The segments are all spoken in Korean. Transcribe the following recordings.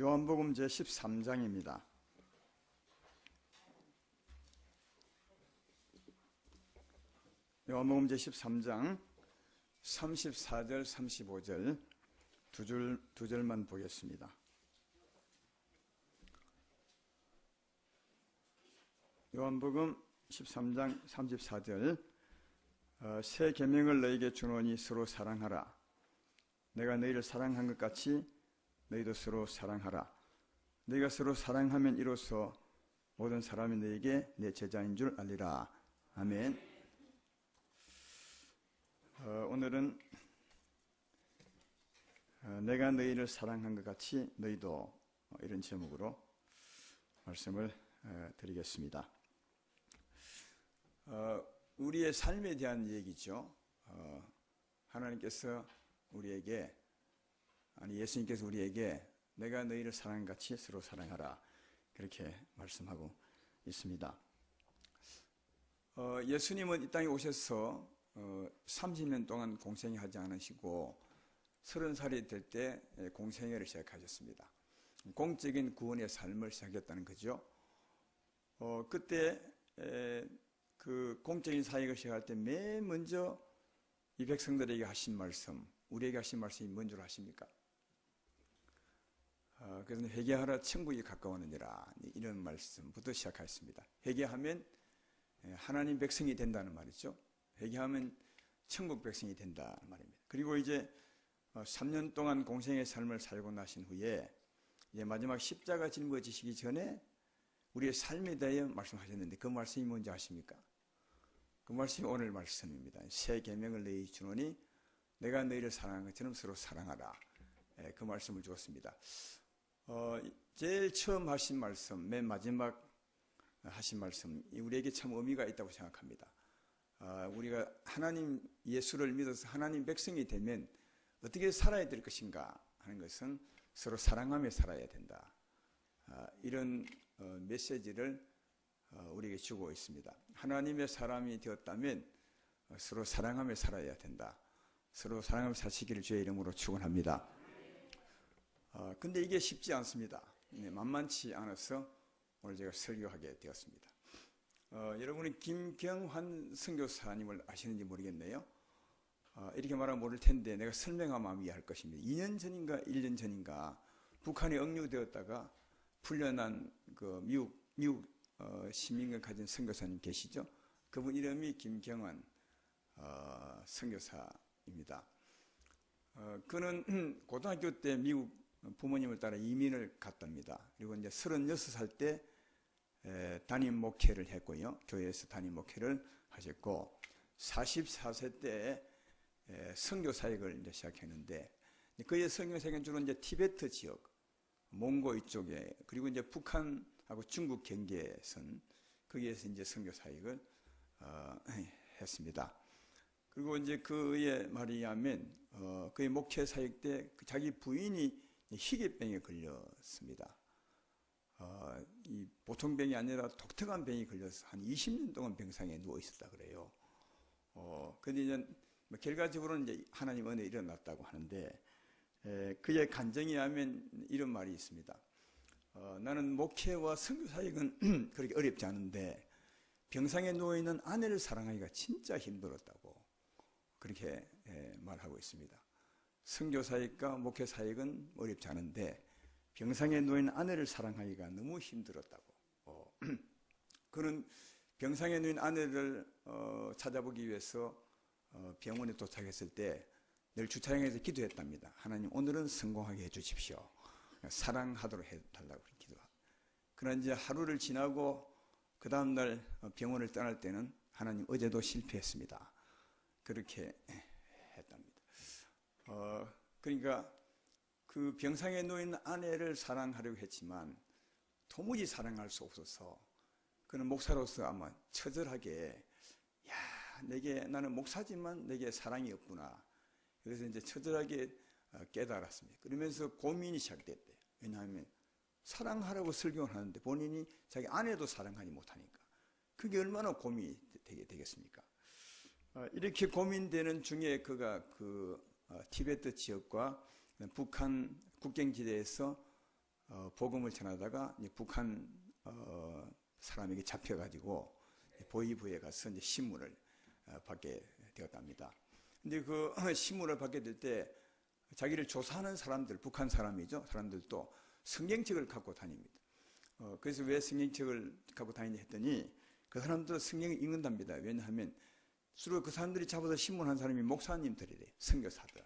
요한복음 제13장입니다. 요한복음 제13장 34절, 35절 두 절만 보겠습니다. 요한복음 13장 34절 새 계명을 너희에게 주노니 서로 사랑하라. 내가 너희를 사랑한 것 같이 너희도 서로 사랑하라. 너희가 서로 사랑하면 이로써 모든 사람이 너희에게 내 제자인 줄 알리라. 아멘. 오늘은 내가 너희를 사랑한 것 같이 너희도 이런 제목으로 말씀을 드리겠습니다. 우리의 삶에 대한 얘기죠. 하나님께서 우리에게, 예수님께서 우리에게 내가 너희를 사랑한 같이 서로 사랑하라, 그렇게 말씀하고 있습니다. 예수님은 이 땅에 오셔서 30년 동안 공생애하지 않으시고 30살이 될 때 공생애를 시작하셨습니다. 공적인 구원의 삶을 시작했다는 거죠. 그때 그 공적인 사역을 시작할 때 맨 먼저 이 백성들에게 하신 말씀, 우리에게 하신 말씀이 뭔 줄 아십니까? 그래서 회개하라 천국이 가까웠느니라, 이런 말씀부터 시작하였습니다. 회개하면 하나님 백성이 된다는 말이죠. 회개하면 천국 백성이 된다는 말입니다. 그리고 이제 3년 동안 공생의 삶을 살고 나신 후에 이제 마지막 십자가 짊어지시기 전에 우리의 삶에 대해 말씀하셨는데 그 말씀이 뭔지 아십니까? 그 말씀이 오늘 말씀입니다. 새 계명을 너희 주노니 내가 너희를 사랑한 것처럼 서로 사랑하라. 그 말씀을 주었습니다. 제일 처음 하신 말씀, 맨 마지막 하신 말씀, 우리에게 참 의미가 있다고 생각합니다. 우리가 하나님 예수를 믿어서 하나님 백성이 되면 어떻게 살아야 될 것인가 하는 것은 서로 사랑하며 살아야 된다. 이런 메시지를 우리에게 주고 있습니다. 하나님의 사람이 되었다면 서로 사랑하며 살아야 된다. 서로 사랑하며 사시기를 주의 이름으로 축원합니다. 근데 이게 쉽지 않습니다. 만만치 않아서 오늘 제가 설교하게 되었습니다. 여러분이 김경환 선교사님을 아시는지 모르겠네요. 이렇게 말하면 모를 텐데 내가 설명하면 이해할 것입니다. 2년 전인가 1년 전인가 북한에 억류되었다가 풀려난 그 미국 시민권 가진 선교사님 계시죠? 그분 이름이 김경환 선교사입니다. 그는 고등학교 때 미국 부모님을 따라 이민을 갔답니다. 그리고 이제 36살 때 담임 목회를 했고요. 교회에서 담임 목회를 하셨고 44세 때 선교 사역을 이제 시작했는데 그의 선교 사역은 주로 이제 티베트 지역, 몽고 이쪽에, 그리고 이제 북한하고 중국 경계선 거기에서 이제 선교 사역을 했습니다. 그리고 이제 그의 말에 의하면 그의 목회 사역 때 자기 부인이 희귀병에 걸렸습니다. 이 보통 병이 아니라 독특한 병이 걸려서 한 20년 동안 병상에 누워 있었다 그래요. 근데 이제 결과적으로는 이제 하나님 은혜 일어났다고 하는데 그의 간증에 하면 이런 말이 있습니다. 나는 목회와 선교 사역은 그렇게 어렵지 않은데 병상에 누워 있는 아내를 사랑하기가 진짜 힘들었다고 그렇게 말하고 있습니다. 선교 사역과 목회 사역은 어렵지 않은데 병상에 누워있는 아내를 사랑하기가 너무 힘들었다고. 그는 병상에 누운 아내를 찾아보기 위해서 병원에 도착했을 때 늘 주차장에서 기도했답니다. 하나님, 오늘은 성공하게 해주십시오. 사랑하도록 해달라고 기도하고. 그러나 이제 하루를 지나고 그 다음날 병원을 떠날 때는 하나님, 어제도 실패했습니다. 그렇게 했답니다. 그러니까 그 병상에 누워있는 아내를 사랑하려고 했지만 도무지 사랑할 수 없어서 그는 목사로서 아마 처절하게, 나는 목사지만 내게 사랑이 없구나. 그래서 이제 처절하게 깨달았습니다. 그러면서 고민이 시작됐대요. 왜냐하면 사랑하라고 설교를 하는데 본인이 자기 아내도 사랑하지 못하니까 그게 얼마나 고민이 되겠습니까? 이렇게 고민되는 중에 그가 티베트 지역과 북한 국경지대에서 복음을 전하다가 이제 북한 사람에게 잡혀가지고 보위부에 가서 이제 신문을 받게 되었답니다. 근데 그 신문을 받게 될 때 자기를 조사하는 사람들, 북한 사람이죠. 사람들도 성경책을 갖고 다닙니다. 그래서 왜 성경책을 갖고 다니냐 했더니 그 사람도 성경을 읽는답니다. 왜냐하면 주로 그 사람들이 잡아서 신문한 사람이 목사님들이래요. 선교사들.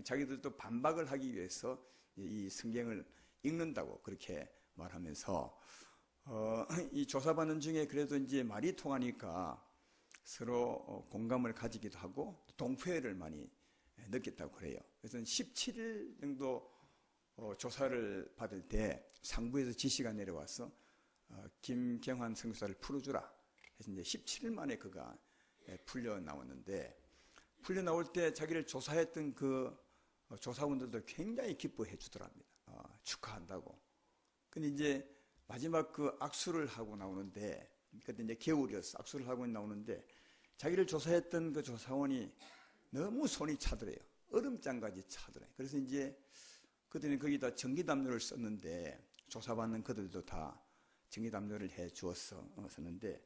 자기들도 반박을 하기 위해서 이 성경을 읽는다고 그렇게 말하면서 이 조사받는 중에 그래도 이제 말이 통하니까 서로 공감을 가지기도 하고 동포애를 많이 느꼈다고 그래요. 그래서 17일 정도 조사를 받을 때 상부에서 지시가 내려와서 김경환 선교사를 풀어주라. 그래서 이제 17일 만에 그가 풀려 나왔는데, 풀려 나올 때 자기를 조사했던 그 조사원들도 굉장히 기뻐해 주더랍니다. 축하한다고. 근데 이제 마지막 그 악수를 하고 나오는데, 그때 이제 겨울이었어. 악수를 하고 나오는데 자기를 조사했던 그 조사원이 너무 손이 차더래요. 얼음장까지 차더래요. 그래서 이제 그들은 거기다 전기담요를 썼는데, 조사받는 그들도 다 전기담요를 해 주었었는데,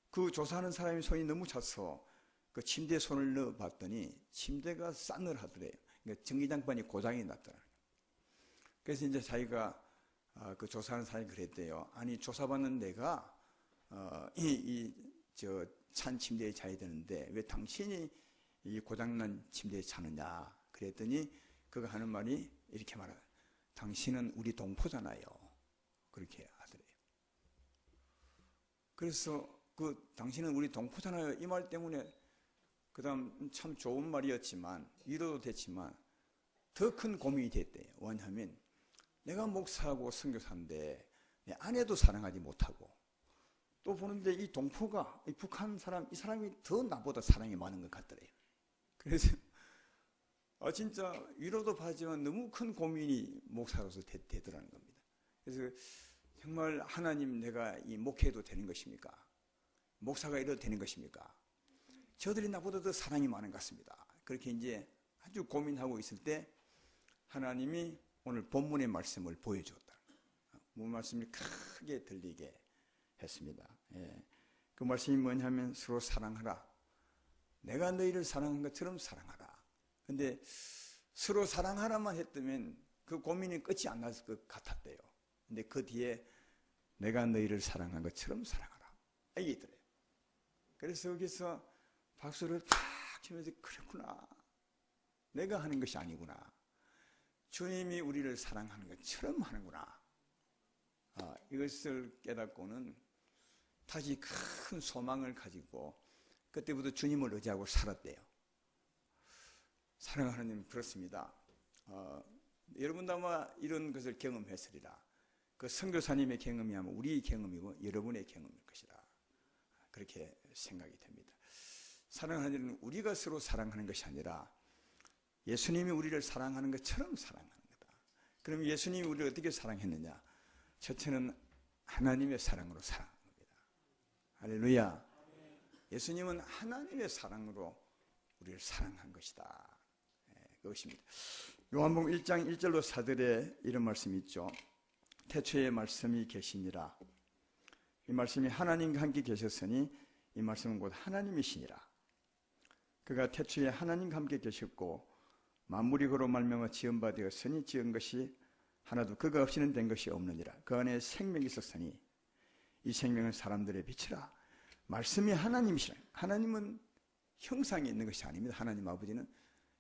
그 조사하는 사람이 손이 너무 차서 그 침대에 손을 넣어 봤더니 침대가 싸늘하더래요. 그러니까 전기장판이 고장이 났더라고요. 그래서 이제 자기가 그 조사하는 사람이 그랬대요. 아니, 조사받는 내가 저 찬 침대에 자야 되는데 왜 당신이 이 고장난 침대에 자느냐 그랬더니 그가 하는 말이 이렇게 말하다. 당신은 우리 동포잖아요. 그렇게 하더래요. 그래서 그 당신은 우리 동포잖아요. 이 말 때문에 그 다음 참 좋은 말이었지만 위로도 됐지만 더 큰 고민이 됐대요. 왜냐하면 내가 목사하고 선교사인데 내 아내도 사랑하지 못하고 또 보는데 이 동포가 이 북한 사람 이 사람이 더 나보다 사랑이 많은 것 같더래요. 그래서 진짜 위로도 받지만 너무 큰 고민이 목사로서 되더라는 겁니다. 그래서 정말 하나님 내가 이 목회해도 되는 것입니까? 목사가 이래도 되는 것입니까? 저들이 나보다 더 사랑이 많은 것 같습니다. 그렇게 이제 아주 고민하고 있을 때 하나님이 오늘 본문의 말씀을 보여주었다. 본 말씀이 크게 들리게 했습니다. 그 말씀이 뭐냐면 서로 사랑하라. 내가 너희를 사랑한 것처럼 사랑하라. 근데 서로 사랑하라만 했다면 그 고민이 끝이 안 날 것 같았대요. 근데 그 뒤에 내가 너희를 사랑한 것처럼 사랑하라. 이게 있더래요. 그래서 여기서 박수를 탁 치면서 그렇구나. 내가 하는 것이 아니구나. 주님이 우리를 사랑하는 것처럼 하는구나. 이것을 깨닫고는 다시 큰 소망을 가지고 그때부터 주님을 의지하고 살았대요. 사랑하는 하나님 그렇습니다. 여러분도 아마 이런 것을 경험했으리라. 그 선교사님의 경험이 아마 우리의 경험이고 여러분의 경험일 것이다. 그렇게 생각이 됩니다. 사랑하는 일은 우리가 서로 사랑하는 것이 아니라 예수님이 우리를 사랑하는 것처럼 사랑하는 거다. 그럼 예수님이 우리를 어떻게 사랑했느냐? 첫째는 하나님의 사랑으로 사랑한 겁니다. 할렐루야. 예수님은 하나님의 사랑으로 우리를 사랑한 것이다. 그것입니다. 요한복음 1장 1절로 4절에 이런 말씀이 있죠. 태초에 말씀이 계시니라. 이 말씀이 하나님과 함께 계셨으니 이 말씀은 곧 하나님이시니라. 그가 태초에 하나님과 함께 계셨고 만물이 그로 말미암아 지은 바 되었으니 지은 것이 하나도 그가 없이는 된 것이 없느니라. 그 안에 생명이 있었으니 이 생명은 사람들의 빛이라. 말씀이 하나님이시라. 하나님은 형상이 있는 것이 아닙니다. 하나님 아버지는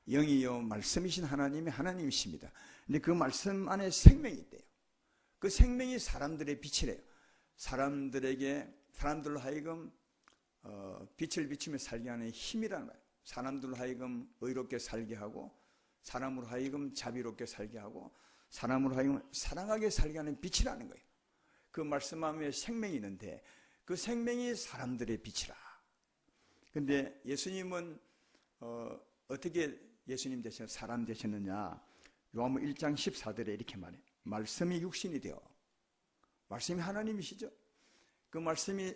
영이요 말씀이신 하나님이 하나님이십니다. 근데 그 말씀 안에 생명이 있대요. 그 생명이 사람들의 빛이래요. 사람들로 하여금 빛을 비추며 살게 하는 힘이라는 말이에요. 사람들로 하여금 의롭게 살게 하고 사람으로 하여금 자비롭게 살게 하고 사람으로 하여금 사랑하게 살게 하는 빛이라는 거예요. 그 말씀 안에 생명이 있는데 그 생명이 사람들의 빛이라. 근데 예수님은 어떻게 예수님 대신 사람 되셨느냐? 요한복음 1장 14절에 이렇게 말해요. 말씀이 육신이 되어. 말씀이 하나님이시죠. 그 말씀이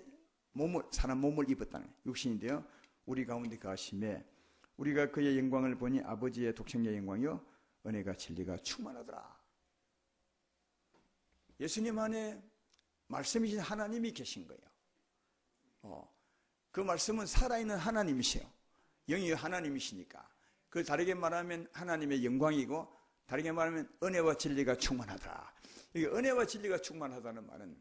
사람 몸을 입었다는 거예요. 육신이 되어 우리 가운데 거하심에 우리가 그의 영광을 보니 아버지의 독생자의 영광이요 은혜가 진리가 충만하더라. 예수님 안에 말씀이신 하나님이 계신 거예요. 그 말씀은 살아있는 하나님이세요. 영이 하나님이시니까. 그 다르게 말하면 하나님의 영광이고, 다르게 말하면 은혜와 진리가 충만하다. 이게 은혜와 진리가 충만하다는 말은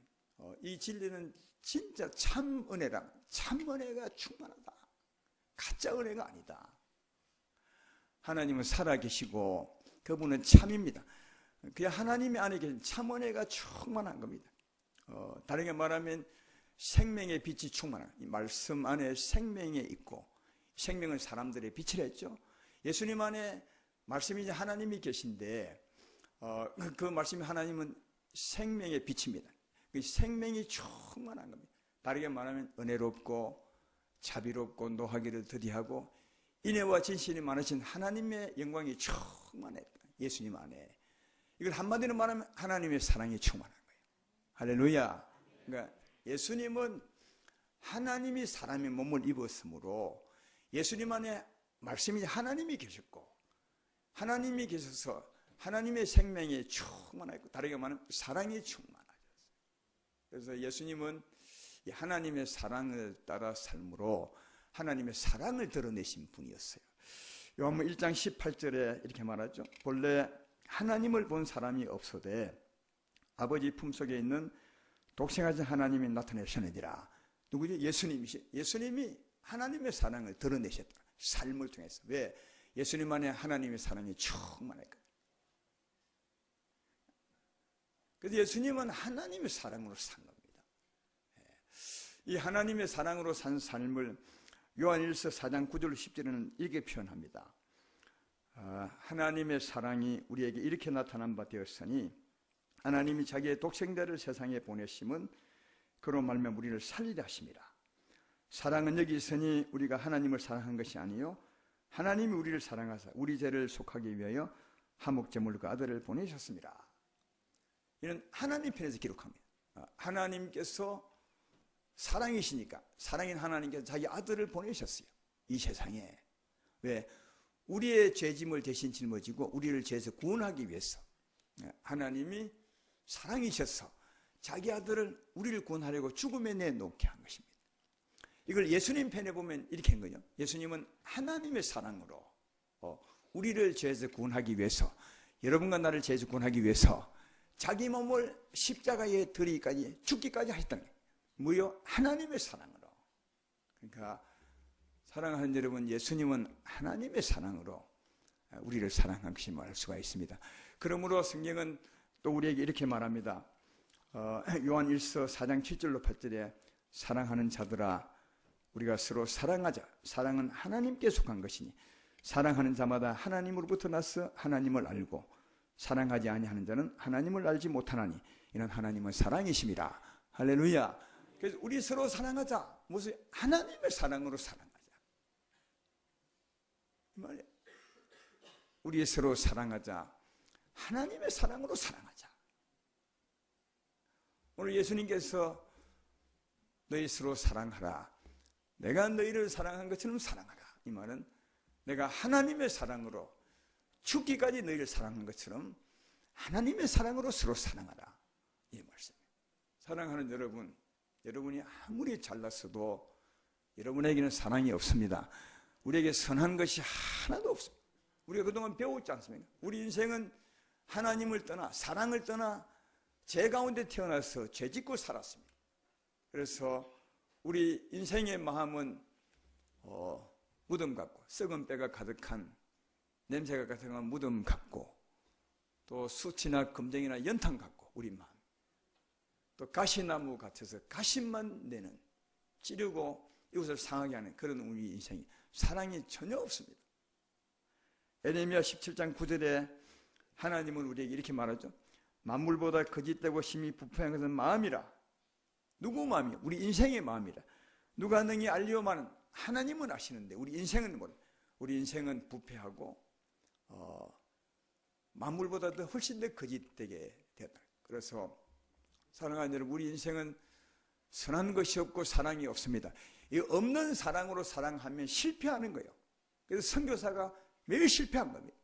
이 진리는 진짜 참 은혜라, 참 은혜가 충만하다. 가짜 은혜가 아니다. 하나님은 살아계시고 그분은 참입니다. 그냥 하나님이 안에 계신 참 은혜가 충만한 겁니다. 다르게 말하면 생명의 빛이 충만한, 이 말씀 안에 생명이 있고, 생명은 사람들의 빛이라 했죠. 예수님 안에 말씀이 하나님이 계신데 그 말씀이 하나님은 생명의 빛입니다. 그 생명이 충만한 겁니다. 다르게 말하면 은혜롭고 자비롭고 노하기를 더디하고 인애와 진실이 많으신 하나님의 영광이 충만했다. 예수님 안에. 이걸 한마디로 말하면 하나님의 사랑이 충만한 거예요. 할렐루야. 그러니까 예수님은 하나님이 사람의 몸을 입었으므로 예수님 안에 말씀이 하나님이 계셨고, 하나님이 계셔서 하나님의 생명이 충만하고, 다르게 말하면 사랑이 충만하셨어요. 그래서 예수님은 하나님의 사랑을 따라 삶으로 하나님의 사랑을 드러내신 분이었어요. 요한복음 1장 18절에 이렇게 말하죠. 본래 하나님을 본 사람이 없어되 아버지 품속에 있는 독생하신 하나님이 나타내셨느니라. 누구죠? 예수님이 하나님의 사랑을 드러내셨다. 삶을 통해서. 왜? 예수님 안에 하나님의 사랑이 충만했거든요. 그래서 예수님은 하나님의 사랑으로 산 겁니다. 이 하나님의 사랑으로 산 삶을 요한일서 4장 9절 10절에는 이렇게 표현합니다. 하나님의 사랑이 우리에게 이렇게 나타난 바 되었으니 하나님이 자기의 독생자를 세상에 보내심은 그로 말미암아 우리를 살리려 하심이라. 사랑은 여기 있으니 우리가 하나님을 사랑한 것이 아니요 하나님이 우리를 사랑하사 우리 죄를 속하기 위하여 화목제물과 아들을 보내셨습니다. 이는 하나님 편에서 기록합니다. 하나님께서 사랑이시니까, 사랑인 하나님께서 자기 아들을 보내셨어요. 이 세상에. 왜? 우리의 죄짐을 대신 짊어지고 우리를 죄에서 구원하기 위해서 하나님이 사랑이셔서 자기 아들을 우리를 구원하려고 죽음에 내놓게 한 것입니다. 이걸 예수님 편에 보면 이렇게 한 거죠. 예수님은 하나님의 사랑으로 우리를 죄에서 구원하기 위해서, 여러분과 나를 죄에서 구원하기 위해서 자기 몸을 십자가에 드리기까지, 죽기까지 하셨다는 거예요. 무려 하나님의 사랑으로. 그러니까 사랑하는 여러분, 예수님은 하나님의 사랑으로 우리를 사랑한 것임을 알 수가 있습니다. 그러므로 성경은 또 우리에게 이렇게 말합니다. 요한 1서 4장 7절로 8절에 사랑하는 자들아 우리가 서로 사랑하자. 사랑은 하나님께 속한 것이니 사랑하는 자마다 하나님으로부터 나서 하나님을 알고 사랑하지 아니하는 자는 하나님을 알지 못하나니 이는 하나님은 사랑이심이라. 할렐루야. 그래서 우리 서로 사랑하자. 무슨 하나님의 사랑으로 사랑하자. 이 말이에요. 우리 서로 사랑하자. 하나님의 사랑으로 사랑하자. 오늘 예수님께서 너희 서로 사랑하라. 내가 너희를 사랑한 것처럼 사랑하라. 이 말은 내가 하나님의 사랑으로 죽기까지 너희를 사랑한 것처럼 하나님의 사랑으로 서로 사랑하라. 이 말씀이에요. 사랑하는 여러분, 여러분이 아무리 잘났어도 여러분에게는 사랑이 없습니다. 우리에게 선한 것이 하나도 없습니다. 우리가 그동안 배웠지 않습니까? 우리 인생은 하나님을 떠나, 사랑을 떠나 죄 가운데 태어나서 죄 짓고 살았습니다. 그래서 우리 인생의 마음은 무덤 같고, 썩은 뼈가 가득한, 냄새가 가득한 무덤 같고, 또 수치나 검정이나 연탄 같고, 우리 마음. 또 가시나무 같아서 가시만 내는, 찌르고 이것을 상하게 하는 그런 우리 인생이, 사랑이 전혀 없습니다. 에레미야 17장 9절에 하나님은 우리에게 이렇게 말하죠. 만물보다 거짓되고 심히 부패한 것은 마음이라. 누구 마음이요? 우리 인생의 마음이라. 누가 능히 알리오마는 하나님은 아시는데 우리 인생은 뭐래? 우리 인생은 부패하고 만물보다 더 훨씬 더 거짓되게 되었다. 그래서 사랑하는 여러분, 우리 인생은 선한 것이 없고 사랑이 없습니다. 이 없는 사랑으로 사랑하면 실패하는 거예요. 그래서 선교사가 매일 실패한 겁니다.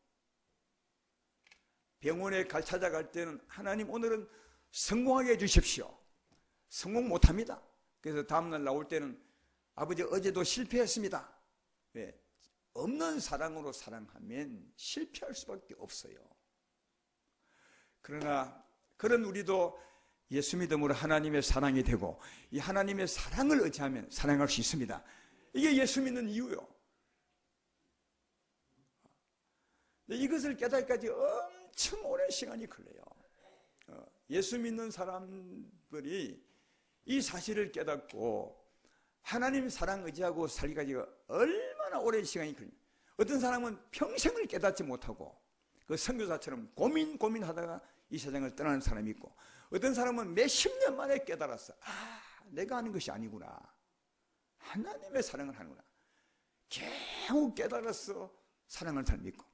병원에 찾아갈 때는 하나님 오늘은 성공하게 해주십시오. 성공 못합니다. 그래서 다음날 나올 때는 아버지 어제도 실패했습니다. 왜? 없는 사랑으로 사랑하면 실패할 수밖에 없어요. 그러나 그런 우리도 예수 믿음으로 하나님의 사랑이 되고 이 하나님의 사랑을 의지하면 사랑할 수 있습니다. 이게 예수 믿는 이유요. 이것을 깨닫기까지 엄청 오랜 시간이 걸려요. 예수 믿는 사람들이 이 사실을 깨닫고 하나님 사랑 의지하고 살기까지가 얼마나 오랜 시간이 걸립니다. 어떤 사람은 평생을 깨닫지 못하고 그 선교사처럼 고민하다가 이 세상을 떠나는 사람이 있고, 어떤 사람은 몇십 년 만에 깨달았어. 내가 하는 것이 아니구나. 하나님의 사랑을 하는구나. 겨우 깨달았어. 사랑하는 사람이 있고,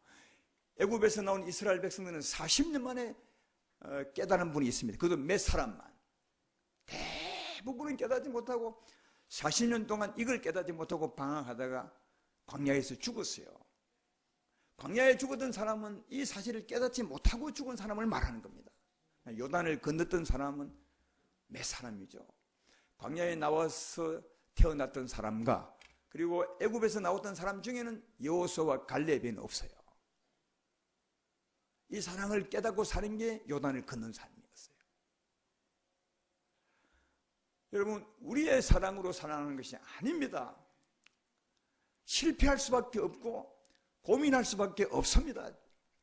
애굽에서 나온 이스라엘 백성들은 40년 만에 깨달은 분이 있습니다. 그것도 몇 사람만. 대부분은 깨닫지 못하고 40년 동안 이걸 깨닫지 못하고 방황하다가 광야에서 죽었어요. 광야에 죽었던 사람은 이 사실을 깨닫지 못하고 죽은 사람을 말하는 겁니다. 요단을 건넜던 사람은 몇 사람이죠. 광야에 나와서 태어났던 사람과 그리고 애굽에서 나왔던 사람 중에는 여호수아와 갈렙은 없어요. 이 사랑을 깨닫고 사는 게 요단을 건넌 사람이었어요. 여러분, 우리의 사랑으로 사랑하는 것이 아닙니다. 실패할 수밖에 없고 고민할 수밖에 없습니다.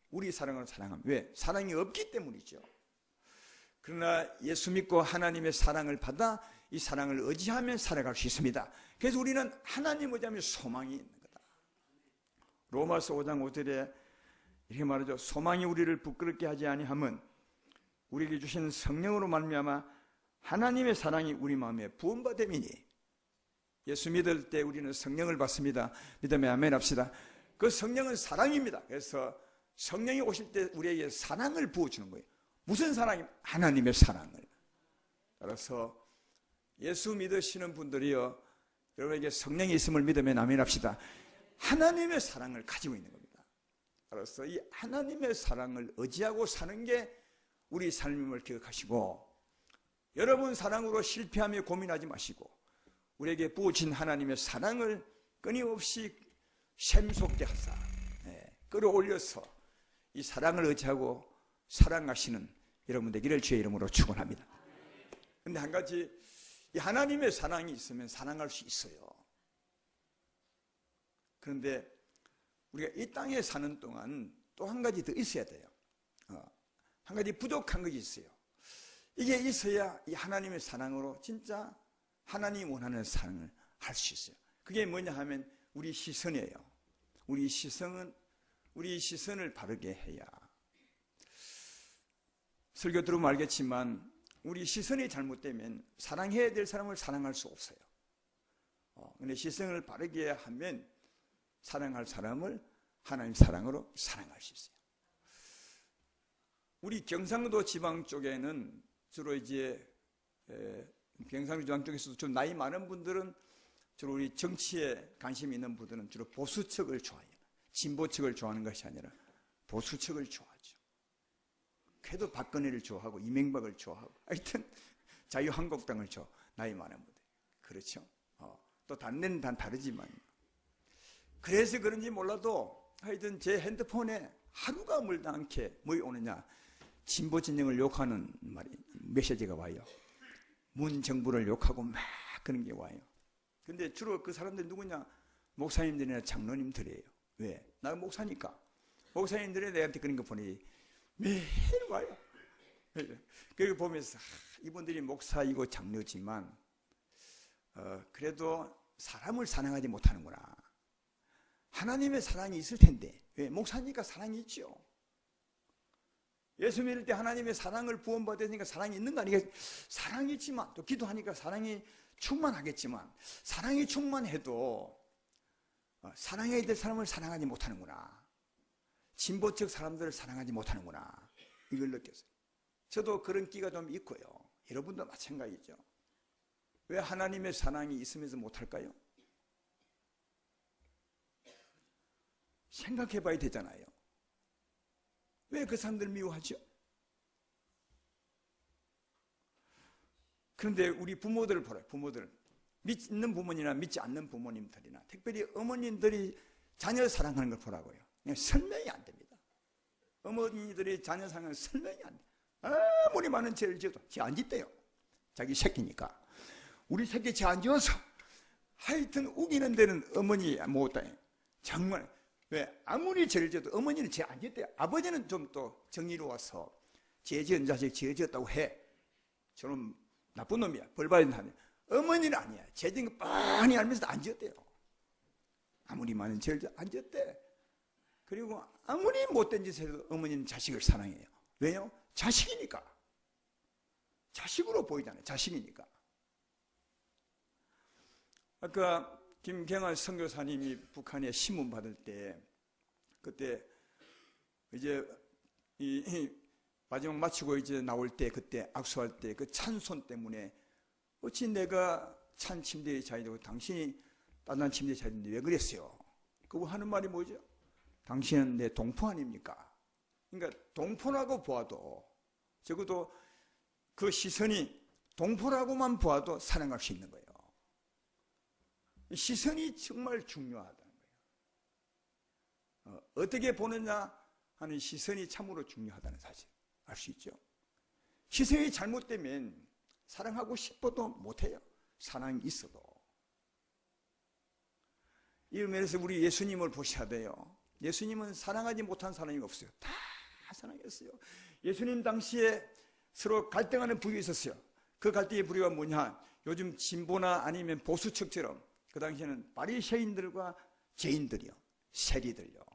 우리 사랑을 사랑하면. 왜? 사랑이 없기 때문이죠. 그러나 예수 믿고 하나님의 사랑을 받아 이 사랑을 의지하며 살아갈 수 있습니다. 그래서 우리는 하나님 의지하며 소망이 있는 거다. 로마서 5장 5절에 이렇게 말하죠. 소망이 우리를 부끄럽게 하지 아니함은 우리에게 주신 성령으로 말미암아 하나님의 사랑이 우리 마음에 부음받음이니. 예수 믿을 때 우리는 성령을 받습니다. 믿으면 아멘 합시다. 그 성령은 사랑입니다. 그래서 성령이 오실 때 우리에게 사랑을 부어주는 거예요. 무슨 사랑이? 하나님의 사랑을. 따라서 예수 믿으시는 분들이요, 여러분에게 성령이 있음을 믿으면 아멘 합시다. 하나님의 사랑을 가지고 있는 겁니다. 따라서 이 하나님의 사랑을 의지하고 사는 게 우리 삶임을 기억하시고, 여러분 사랑으로 실패하며 고민하지 마시고 우리에게 부어진 하나님의 사랑을 끊임없이 샘솟게 하사 끌어올려서 이 사랑을 의지하고 사랑하시는 여러분 되기를 주의 이름으로 축원합니다. 그런데 한 가지, 이 하나님의 사랑이 있으면 사랑할 수 있어요. 그런데 우리가 이 땅에 사는 동안 또 한 가지 더 있어야 돼요. 한 가지 부족한 것이 있어요. 이게 있어야 이 하나님의 사랑으로 진짜 하나님이 원하는 사랑을 할 수 있어요. 그게 뭐냐 하면 우리 시선이에요. 우리 시선을 바르게 해야. 설교 들으면 알겠지만 우리 시선이 잘못되면 사랑해야 될 사람을 사랑할 수 없어요. 근데 시선을 바르게 하면 사랑할 사람을 하나님 사랑으로 사랑할 수 있어요. 우리 경상도 지방 쪽에는 주로 이제 경상도 지방 쪽에서도 좀 나이 많은 분들은 주로 우리 정치에 관심이 있는 분들은 주로 보수 측을 좋아해요. 진보 측을 좋아하는 것이 아니라 보수 측을 좋아하죠. 그래도 박근혜를 좋아하고 이명박을 좋아하고 하여튼 자유한국당을 좋아. 나이 많은 분들. 그렇죠. 또 다른 데는 다 다르지만. 그래서 그런지 몰라도 하여튼 제 핸드폰에 하루가 멀다 않게 뭐이 오느냐. 진보 진영을 욕하는 말이 메시지가 와요. 문 정부를 욕하고 막 그런 게 와요. 근데 주로 그 사람들이 누구냐? 목사님들이나 장로님들이에요. 왜? 나 목사니까. 목사님들이 내한테 그런 거 보니 매일 와요. 그리고 보면서 이분들이 목사이고 장로지만 그래도 사람을 사랑하지 못하는구나. 하나님의 사랑이 있을 텐데. 왜? 목사니까 사랑이 있죠. 예수 믿을 때 하나님의 사랑을 부원받으니까 사랑이 있는 거 아니겠어요? 사랑이 있지만 또 기도하니까 사랑이 충만하겠지만 사랑이 충만해도 사랑해야 될 사람을 사랑하지 못하는구나. 진보 측 사람들을 사랑하지 못하는구나. 이걸 느꼈어요. 저도 그런 끼가 좀 있고요. 여러분도 마찬가지죠. 왜 하나님의 사랑이 있으면서 못할까요? 생각해 봐야 되잖아요. 왜 그 사람들 미워하죠? 그런데 우리 부모들을 보라. 부모들, 믿는 부모님이나 믿지 않는 부모님들이나 특별히 어머님들이 자녀 사랑하는 걸 보라고요. 그냥 설명이 안 됩니다. 어머니들이 자녀 사랑하는 설명이 안 돼. 아무리 많은 죄를 지어도 죄 안 짓대요. 자기 새끼니까. 우리 새끼 죄 안 지어서 하여튼 우기는 데는 어머니 못다. 정말. 왜? 아무리 죄를 지어도 어머니는 죄 안 짓대요. 아버지는 좀 또 정의로워서 죄 지은 자식 죄 지었다고 해. 저놈 나쁜 놈이야. 벌 받아야 된다네. 어머니는 아니야. 죄 지은 거 뻔히 알면서도 안 지었대요. 아무리 많은 죄를 안 지었대. 그리고 아무리 못된 짓을 해도 어머니는 자식을 사랑해요. 왜요? 자식이니까. 자식으로 보이잖아요. 자식이니까. 아까 김경환 선교사님이 북한에 신문 받을 때 그때 이제 마지막 마치고 이제 나올 때 그때 악수할 때 그 찬손 때문에 어찌 내가 찬 침대에 자야 되고 당신이 따뜻한 침대에 자야 되는데 왜 그랬어요? 그거 하는 말이 뭐죠? 당신은 내 동포 아닙니까? 그러니까 동포라고 보아도 적어도 그 시선이 동포라고만 보아도 사랑할 수 있는 거예요. 시선이 정말 중요하다는 거예요. 어떻게 보느냐 하는 시선이 참으로 중요하다는 사실 알 수 있죠. 시선이 잘못되면 사랑하고 싶어도 못해요. 사랑이 있어도. 이 면에서 우리 예수님을 보셔야 돼요. 예수님은 사랑하지 못한 사람이 없어요. 다 사랑했어요. 예수님 당시에 서로 갈등하는 부류가 있었어요. 그 갈등의 부류가 뭐냐? 요즘 진보나 아니면 보수측처럼 그 당시에는 바리새인들과 죄인들이요. 세리들요.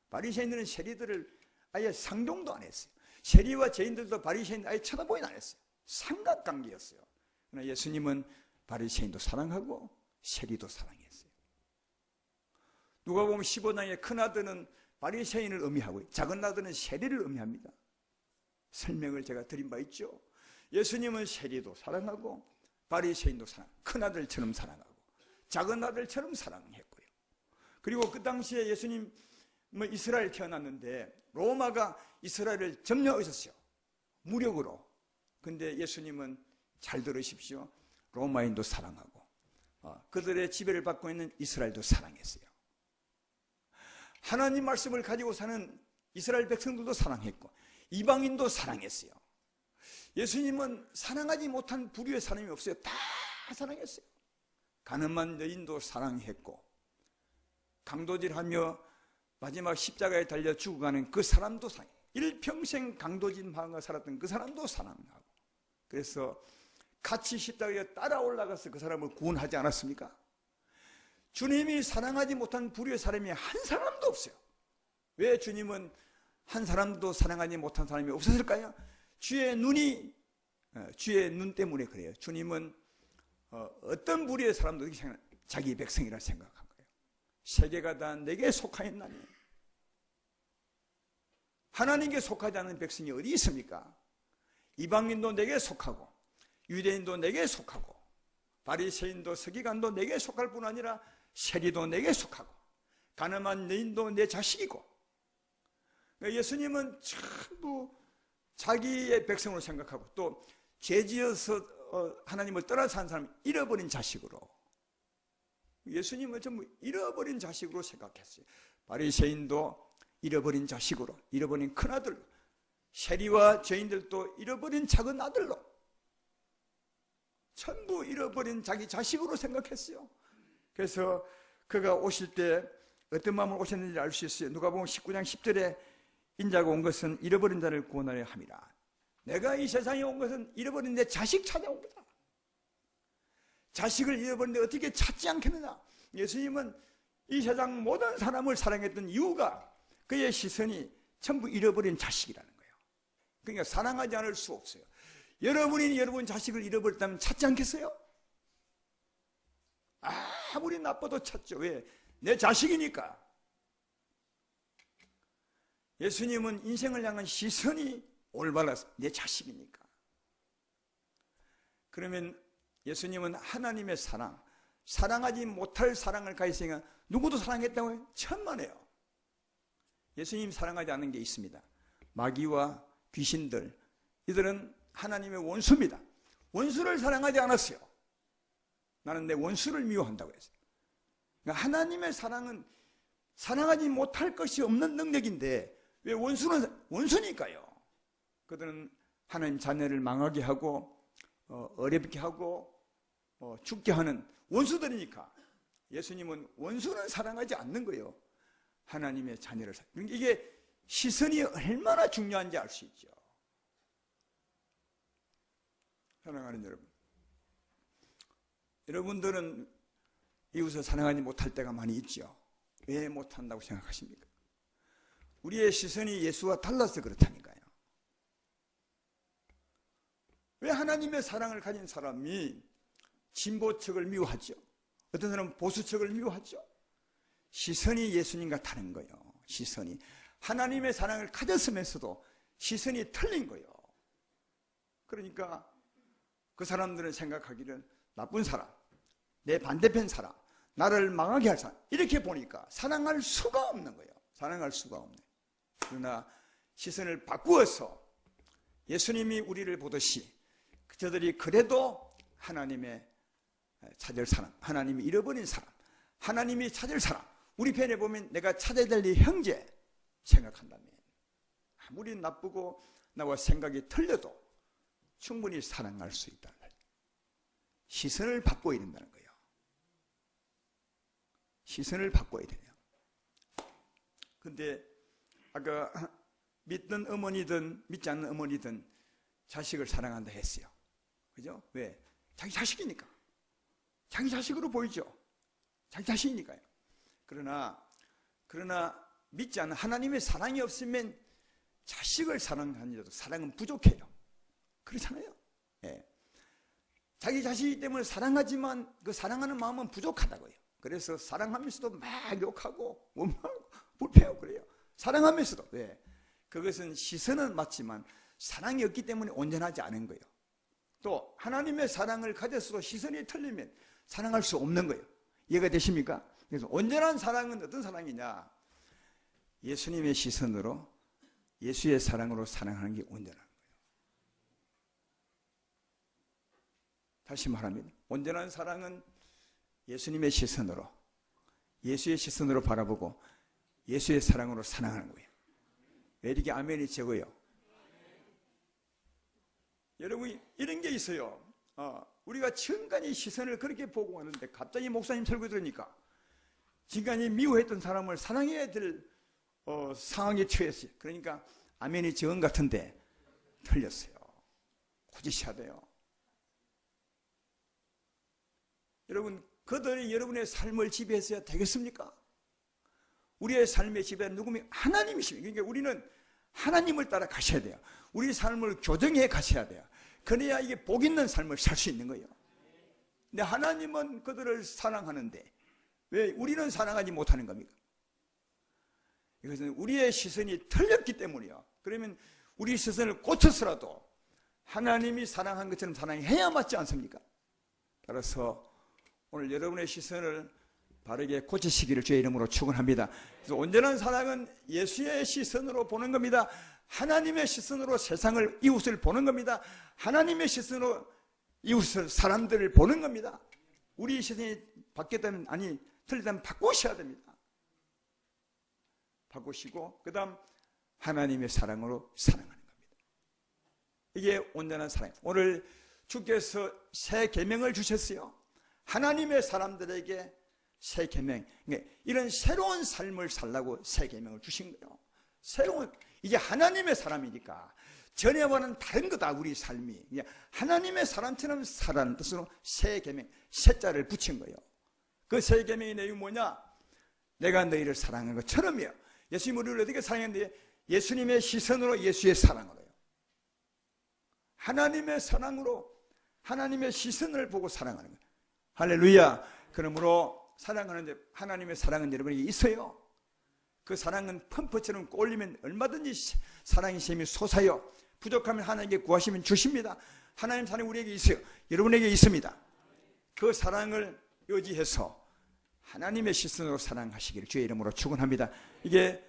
바리새인들은 세리들을 아예 상종도 안 했어요. 세리와 죄인들도 바리새인 아예 쳐다보긴 안 했어요. 삼각관계였어요. 그러나 예수님은 바리새인도 사랑하고 세리도 사랑했어요. 누가 보면 15장의 큰 아들은 바리새인을 의미하고 작은 아들은 세리를 의미합니다. 설명을 제가 드린 바 있죠. 예수님은 세리도 사랑하고 바리새인도 사랑, 큰 아들처럼 사랑하고 작은 아들처럼 사랑했고요. 그리고 그 당시에 예수님은 이스라엘 태어났는데 로마가 이스라엘을 점령하셨어요. 무력으로. 근데 예수님은 잘 들으십시오. 로마인도 사랑하고 그들의 지배를 받고 있는 이스라엘도 사랑했어요. 하나님 말씀을 가지고 사는 이스라엘 백성들도 사랑했고 이방인도 사랑했어요. 예수님은 사랑하지 못한 부류의 사람이 없어요. 다 사랑했어요. 가늠한 여인도 사랑했고 강도질하며 마지막 십자가에 달려 죽어가는 그 사람도 사랑해요. 일평생 강도질하며 살았던 그 사람도 사랑하고 그래서 같이 십자가에 따라 올라가서 그 사람을 구원하지 않았습니까? 주님이 사랑하지 못한 부류의 사람이 한 사람도 없어요. 왜 주님은 한 사람도 사랑하지 못한 사람이 없었을까요? 주의 눈 때문에 그래요. 주님은 어떤 부류의 사람도 자기 백성이라 생각한 거예요. 세계가 다 내게 속하였나니 하나님께 속하지 않는 백성이 어디 있습니까? 이방인도 내게 속하고 유대인도 내게 속하고 바리새인도 서기관도 내게 속할 뿐 아니라 세리도 내게 속하고 가늠한 여인도 내 자식이고 예수님은 전부 자기의 백성으로 생각하고 또 죄지어서 하나님을 떠나서 산 사람을 잃어버린 자식으로 예수님은 전부 잃어버린 자식으로 생각했어요. 바리새인도 잃어버린 자식으로 잃어버린 큰아들 세리와 죄인들도 잃어버린 작은 아들로 전부 잃어버린 자기 자식으로 생각했어요. 그래서 그가 오실 때 어떤 마음으로 오셨는지 알 수 있어요. 누가 보면 19장 10절에 인자가 온 것은 잃어버린 자를 구원하려 함이라. 내가 이 세상에 온 것은 잃어버린 내 자식 찾아온 거다. 자식을 잃어버린데 어떻게 찾지 않겠느냐. 예수님은 이 세상 모든 사람을 사랑했던 이유가 그의 시선이 전부 잃어버린 자식이라는 거예요. 그러니까 사랑하지 않을 수 없어요. 여러분이 여러분 자식을 잃어버렸다면 찾지 않겠어요? 아무리 나빠도 찾죠. 왜? 내 자식이니까. 예수님은 인생을 향한 시선이 올바라서 내 자식이니까. 그러면 예수님은 하나님의 사랑, 사랑하지 못할 사랑을 가지시니까 누구도 사랑했다고 해요? 천만에요. 예수님 사랑하지 않는 게 있습니다. 마귀와 귀신들, 이들은 하나님의 원수입니다. 원수를 사랑하지 않았어요. 나는 내 원수를 미워한다고 했어요. 그러니까 하나님의 사랑은 사랑하지 못할 것이 없는 능력인데 왜 원수는 원수니까요. 그들은 하나님 자녀를 망하게 하고 어렵게 하고 죽게 하는 원수들이니까 예수님은 원수는 사랑하지 않는 거예요. 하나님의 자녀를 그러니까 이게 시선이 얼마나 중요한지 알 수 있죠. 사랑하는 여러분, 여러분들은 이웃을 사랑하지 못할 때가 많이 있죠. 왜 못한다고 생각하십니까? 우리의 시선이 예수와 달라서 그렇다니까요. 왜 하나님의 사랑을 가진 사람이 진보 측을 미워하죠? 어떤 사람은 보수 측을 미워하죠? 시선이 예수님과 다른 거예요. 시선이 하나님의 사랑을 가졌으면서도 시선이 틀린 거예요. 그러니까 그 사람들은 생각하기를 나쁜 사람, 내 반대편 사람, 나를 망하게 할 사람 이렇게 보니까 사랑할 수가 없는 거예요. 사랑할 수가 없네. 그러나 시선을 바꾸어서 예수님이 우리를 보듯이 저들이 그래도 하나님의 찾을 사람, 하나님이 잃어버린 사람, 하나님이 찾을 사람, 우리 편에 보면 내가 찾아야 될 이 형제 생각한다면 아무리 나쁘고 나와 생각이 틀려도 충분히 사랑할 수 있다는 거예요. 시선을 바꿔야 된다는 거예요. 시선을 바꿔야 돼요. 근데 아까 믿든 어머니든 믿지 않는 어머니든 자식을 사랑한다 했어요. 그죠? 왜? 자기 자식이니까. 자기 자식으로 보이죠. 자기 자식이니까요. 그러나 믿지 않는 하나님의 사랑이 없으면 자식을 사랑하는데도 사랑은 부족해요. 그렇잖아요. 예. 자기 자식이기 때문에 사랑하지만 그 사랑하는 마음은 부족하다고요. 그래서 사랑하면서도 막 욕하고 원망하고 불평하고 그래요. 사랑하면서도. 왜? 그것은 시선은 맞지만 사랑이 없기 때문에 온전하지 않은 거예요. 또 하나님의 사랑을 가졌어도 시선이 틀리면 사랑할 수 없는 거예요. 이해가 되십니까? 그래서 온전한 사랑은 어떤 사랑이냐? 예수님의 시선으로 예수의 사랑으로 사랑하는 게 온전한 거예요. 다시 말하면 온전한 사랑은 예수님의 시선으로 예수의 시선으로 바라보고 예수의 사랑으로 사랑하는 거예요. 왜 이렇게 아멘이 적어요? 여러분 이런 게 있어요. 우리가 지금까지 시선을 그렇게 보고 하는데 갑자기 목사님 설교 들으니까 지금까지 미워했던 사람을 사랑해야 될 상황에 처했어요. 그러니까 아멘이 적은 같은데 틀렸어요. 고지셔야 돼요. 여러분 그들이 여러분의 삶을 지배했어야 되겠습니까? 우리의 삶의 지배는 누구면 하나님이십니다. 그러니까 우리는 하나님을 따라 가셔야 돼요. 우리 삶을 교정해 가셔야 돼요. 그래야 이게 복 있는 삶을 살 수 있는 거예요. 근데 하나님은 그들을 사랑하는데 왜 우리는 사랑하지 못하는 겁니까? 이것은 우리의 시선이 틀렸기 때문이에요. 그러면 우리 시선을 고쳐서라도 하나님이 사랑한 것처럼 사랑해야 맞지 않습니까? 따라서 오늘 여러분의 시선을 바르게 고치시기를 주의 이름으로 축원합니다. 그래서 온전한 사랑은 예수의 시선으로 보는 겁니다. 하나님의 시선으로 세상을 이웃을 보는 겁니다. 하나님의 시선으로 이웃을 사람들을 보는 겁니다. 우리 시선이 바뀌었다면 아니 틀리다면 바꾸셔야 됩니다. 바꾸시고 그 다음 하나님의 사랑으로 사랑하는 겁니다. 이게 온전한 사랑. 오늘 주께서 새 계명을 주셨어요. 하나님의 사람들에게 새 계명, 이런 새로운 삶을 살라고 새 계명을 주신 거예요. 새로운, 이제 하나님의 사람이니까 전에와는 다른 거다. 우리 삶이 하나님의 사람처럼 살라는 뜻으로 새 계명, 새 자를 붙인 거예요. 그 새 계명의 내용이 뭐냐? 내가 너희를 사랑한 것처럼이요. 예수님이 우리를 어떻게 사랑했는데 예수님의 시선으로 예수의 사랑으로요. 하나님의 사랑으로 하나님의 시선을 보고 사랑하는 거예요. 할렐루야. 그러므로 사랑하는데 하나님의 사랑은 여러분에게 있어요. 그 사랑은 펌프처럼 꼴리면 얼마든지 사랑의 샘이 솟아요. 부족하면 하나님께 구하시면 주십니다. 하나님 사랑이 우리에게 있어요. 여러분에게 있습니다. 그 사랑을 의지해서 하나님의 시선으로 사랑하시기를 주의 이름으로 축원합니다. 이게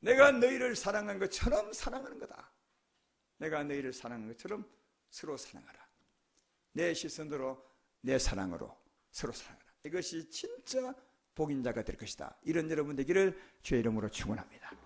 내가 너희를 사랑한 것처럼 사랑하는 거다. 내가 너희를 사랑한 것처럼 서로 사랑하라. 내 시선으로, 내 사랑으로 서로 사랑하라. 이것이 진짜 복인 자가 될 것이다. 이런 여러분 되기를 주의 이름으로 축원합니다.